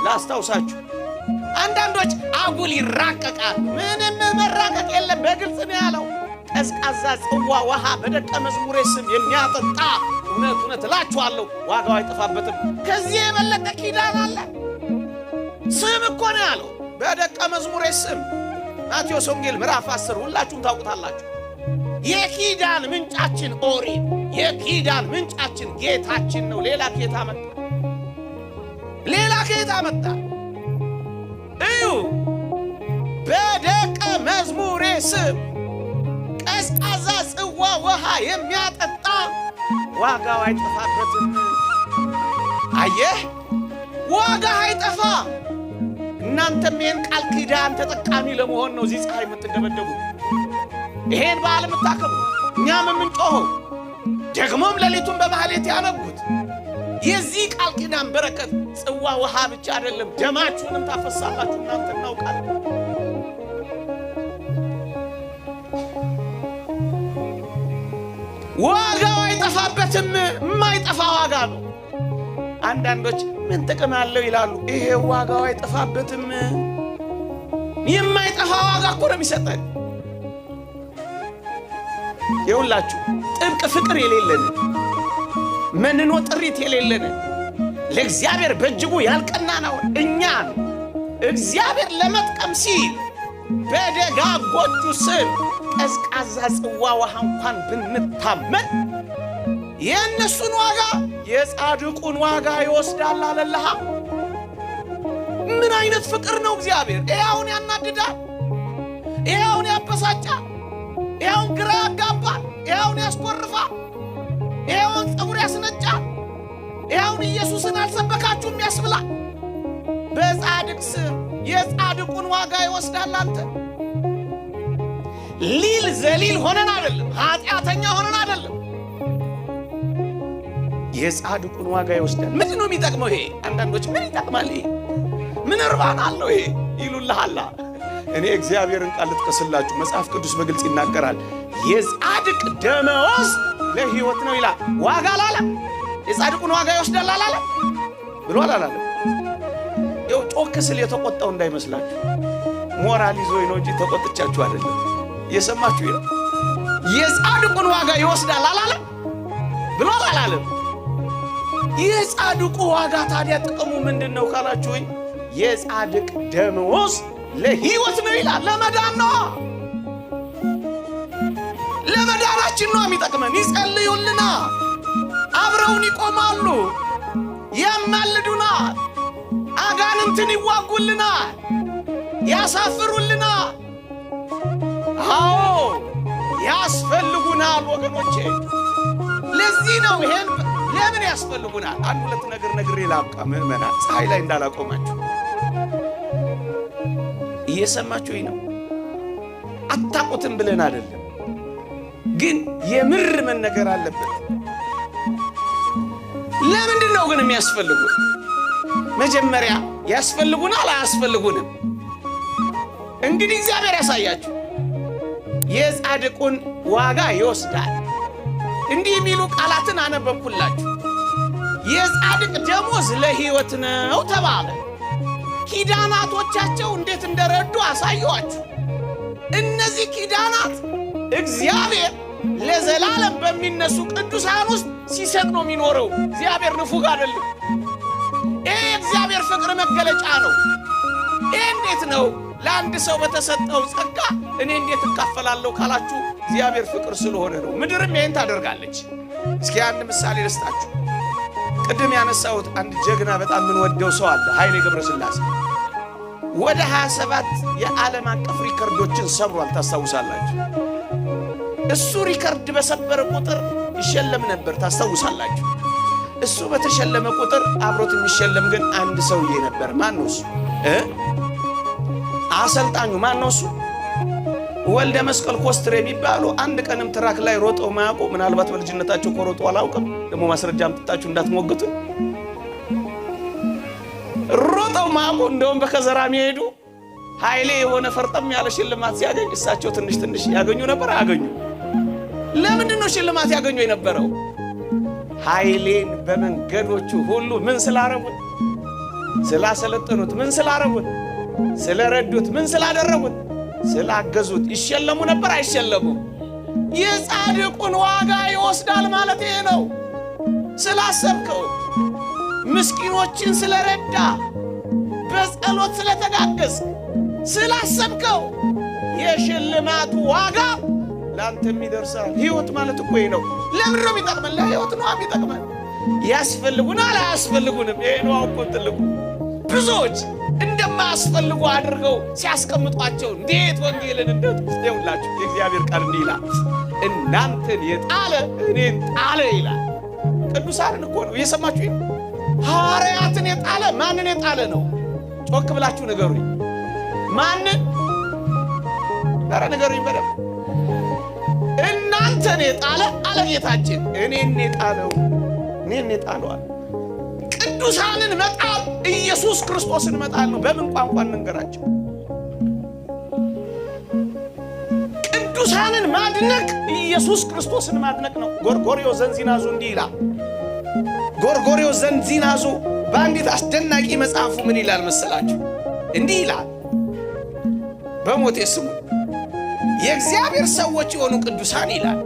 ላስታውሳችሁ አንዳንዶች አጉል ይራቀቃል ምንም መራቀቅ የለም በግልጽ ነው ያለው ቀዝቃዛ ጽዋ ውሃ በደቀ መዝሙሬ ስም የሚያጠጣ እውነት እላችኋለሁ ዋጋው አይጠፋበትም ከዚህ የበለጠ ኪዳን አለ ስም እኮ ነው ያለው በደቀ መዝሙሬ ስም ማቴዎስ ወንጌል ምዕራፍ 10 ሁላችሁም ታውቁታላችሁ የኪዳን ምንጫችን ኦሪት የኪዳን ምንጫችን ጌታችን ነው ሌላ ጌታ መጣ እዩ በደቀ መዝሙሬ ስም ቀዝቃዛ ጽዋ ውሃ የሚያጠጣ ዋጋው አይጠፋበትም አየህ ዋጋ አይጠፋ እናንተም ይሄን ቃል ኪዳን ተጠቃሚ ለመሆን ነው እዚህ ፀሐይ የምትደበደቡ ይሄን በዓል የምታከብሩ እኛም የምንጮኸው ደግሞም ሌሊቱን በማህሌት ያነቡት የዚህ ቃል ኪዳን በረከት ጽዋ ውሃ ብቻ አይደለም ደማችሁንም ታፈሳላችሁ እናንተ እናውቃለን ዋጋው አይጠፋበትም የማይጠፋ ዋጋ ነው አንዳንዶች ምን ጥቅም አለው ይላሉ ይሄ ዋጋው አይጠፋበትም የማይጠፋ ዋጋ እኮ ነው የሚሰጠን ይውላችሁ ጥብቅ ፍቅር የሌለን መንኖ ጥሪት የሌለን ለእግዚአብሔር በእጅጉ ያልቀናናው እኛ እግዚአብሔር ለመጥቀም ሲል በደጋጎቹ ስም ቀዝቃዛ ጽዋ ውሃ እንኳን ብንታመን የእነሱን ዋጋ የጻድቁን ዋጋ ይወስዳል አለልሃ ምን አይነት ፍቅር ነው እግዚአብሔር ይሄውን ያናድዳል ይሄውን ያበሳጫል ይሄውን ግራ ያጋባል ይሄውን ያስቆርፋል ይሄውን ጸጉር ያስነጫል ይሄውን ኢየሱስን አልሰበካችሁም ያስብላል በጻድቅ ስም የጻድቁን ዋጋ ይወስዳል አንተ ሊል ዘሊል ሆነን አይደለም ኃጢአተኛ ሆነን አይደለም የጻድቁን ዋጋ ይወስዳል ምን ነው የሚጠቅመው ይሄ አንዳንዶች ምን ይጠቅማል ይሄ ምን እርባና አለው ይሄ ይሉልሃል እኔ እግዚአብሔርን ቃል ልጥቀስላችሁ መጽሐፍ ቅዱስ በግልጽ ይናገራል የጻድቅ ደመወዝ ለሕይወት ነው ይላል ዋጋ አላለ የጻድቁን ዋጋ ይወስዳል አላለ ብሏል አላለ ይው ጮክ ስል የተቆጣው እንዳይመስላችሁ ሞራል ይዞኝ ነው እንጂ ተቆጥቻችሁ አይደለም የሰማችሁ ይሄ የጻድቁን ዋጋ ይወስዳል አላለ ብሏል አላለ የጻድቁ ዋጋ ታዲያ ጥቅሙ ምንድነው ካላችሁኝ የጻድቅ ደመወዝ ለሕይወት ነው ይላል ለመዳን ነው ለመዳናችን ነው የሚጠቅመን ይጸልዩልና አብረውን ይቆማሉ ያማልዱናል አጋንንትን ይዋጉልናል ያሳፍሩልናል አዎ ያስፈልጉናል ወገኖቼ ለዚህ ነው ይሄን ለምን ያስፈልጉናል አንድ ሁለት ነገር ነግሬ ላብቃ ምዕመናን ፀሐይ ላይ እንዳላቆማችሁ እየሰማችሁ ነው አታቆትም ብለን አይደለም ግን የምር መነገር አለበት ለምንድን ነው ግን የሚያስፈልጉን መጀመሪያ ያስፈልጉናል አያስፈልጉንም እንግዲህ እግዚአብሔር ያሳያችሁ የጻድቁን ዋጋ ይወስዳል እንዲህ የሚሉ ቃላትን አነበብኩላችሁ የጻድቅ ደሞዝ ለሕይወት ነው ተባለ ኪዳናቶቻቸው እንዴት እንደረዱ አሳየዋችሁ እነዚህ ኪዳናት እግዚአብሔር ለዘላለም በሚነሱ ቅዱሳን ውስጥ ሲሰጥ ነው የሚኖረው እግዚአብሔር ንፉግ አይደለም ይሄ እግዚአብሔር ፍቅር መገለጫ ነው ይሄ እንዴት ነው ለአንድ ሰው በተሰጠው ጸጋ እኔ እንዴት እካፈላለሁ ካላችሁ እግዚአብሔር ፍቅር ስለሆነ ነው ምድርም ይሄን ታደርጋለች እስኪ አንድ ምሳሌ ልስጣችሁ ቅድም ያነሳሁት አንድ ጀግና በጣም ምን ወደው ሰው አለ ኃይሌ ገብረስላሴ ወደ 27 የዓለም አቀፍ ሪከርዶችን ሰብሯል ታስታውሳላችሁ እሱ ሪከርድ በሰበረ ቁጥር ይሸለም ነበር ታስታውሳላችሁ እሱ በተሸለመ ቁጥር አብሮት የሚሸለም ግን አንድ ሰውዬ ነበር ማን ነው እሱ አሰልጣኙ ማን ነው እሱ ወልደ መስቀል ኮስትር የሚባሉ አንድ ቀንም ትራክ ላይ ሮጠው ማያውቁ ምናልባት በልጅነታቸው ኮሮጦ አላውቅም ደግሞ ማስረጃ አምጥታችሁ እንዳትሞግቱ ሮጠው ማያውቁ እንደውም በከዘራ የሚሄዱ ኃይሌ የሆነ ፈርጠም ያለ ሽልማት ሲያገኝ እሳቸው ትንሽ ያገኙ ነበር አያገኙ ለምንድን ነው ሽልማት ያገኙ የነበረው ኃይሌን በመንገዶቹ ሁሉ ምን ስላረጉ ስላሰለጠኑት ምን ስላረጉት? ስለረዱት ምን ስላደረጉት? ስላገዙት ይሸለሙ ነበር አይሸለሙም? የጻድቁን ዋጋ ይወስዳል ማለት ይሄ ነው። ስላሰብከው፣ ምስኪኖችን ስለረዳ፣ በጸሎት ስለተጋገዝ፣ ስላሰብከው የሽልማቱ ዋጋ ላንተም ይደርሳል። ሕይወት ማለት እኮ ይሄ ነው። ለምን ነው የሚጠቅመን? ለሕይወት ነው የሚጠቅመን። ያስፈልጉናል አያስፈልጉንም? ይሄ ነው አውቆ ትልቁ። ብዙዎች እንደማያስፈልጉ አድርገው ሲያስቀምጧቸው እንዴት ወንጌልን እንደተውላችሁ የእግዚአብሔር ቃል እንዲህ ይላል፣ እናንተን የጣለ እኔን ጣለ ይላል። ቅዱሳንን እኮ ነው እየሰማችሁ ይሄ። ሐዋርያትን የጣለ ማንን የጣለ ነው? ጮክ ብላችሁ ንገሩኝ። ማንን? ኧረ ንገሩኝ በደምብ። እናንተን የጣለ አለ ጌታችን። እኔን የጣለው እኔን የጣለዋል። ቅዱሳንን መጣል ኢየሱስ ክርስቶስን መጣል ነው። በምን ቋንቋ እንንገራቸው? ቅዱሳንን ማድነቅ ኢየሱስ ክርስቶስን ማድነቅ ነው። ጎርጎርዮስ ዘንዚናዙ እንዲህ ይላል። ጎርጎርዮስ ዘንዚናዙ በአንዲት አስደናቂ መጽሐፉ ምን ይላል መሰላችሁ? እንዲህ ይላል፣ በሞቴ ስሙ የእግዚአብሔር ሰዎች የሆኑ ቅዱሳን ይላል